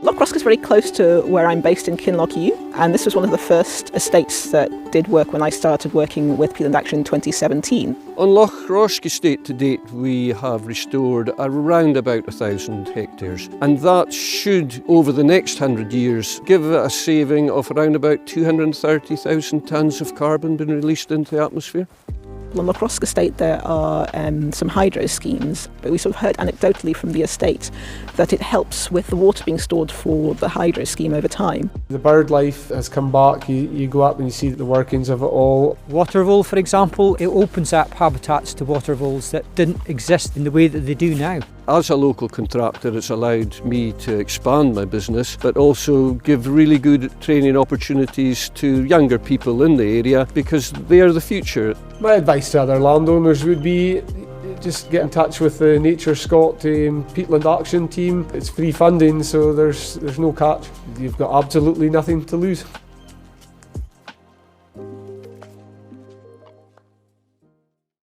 Lochrosque is very close to where I'm based in Kinlochhew, and this was one of the first estates that did work when I started working with Peatland ACTION in 2017. On Lochrosque Estate to date, we have restored around about 1,000 hectares, and that should, over the next 100 years, give a saving of around about 230,000 tonnes of carbon being released into the atmosphere. On Lochrosque Estate there are some hydro schemes, but we sort of heard anecdotally from the estate that it helps with the water being stored for the hydro scheme over time. The bird life has come back, you go up and you see the workings of it all. Water vole, for example, it opens up habitats to water voles that didn't exist in the way that they do now. As a local contractor, it's allowed me to expand my business, but also give really good training opportunities to younger people in the area because they are the future. My advice to other landowners would be just get in touch with the NatureScot Peatland ACTION team. It's free funding, so there's no catch. You've got absolutely nothing to lose.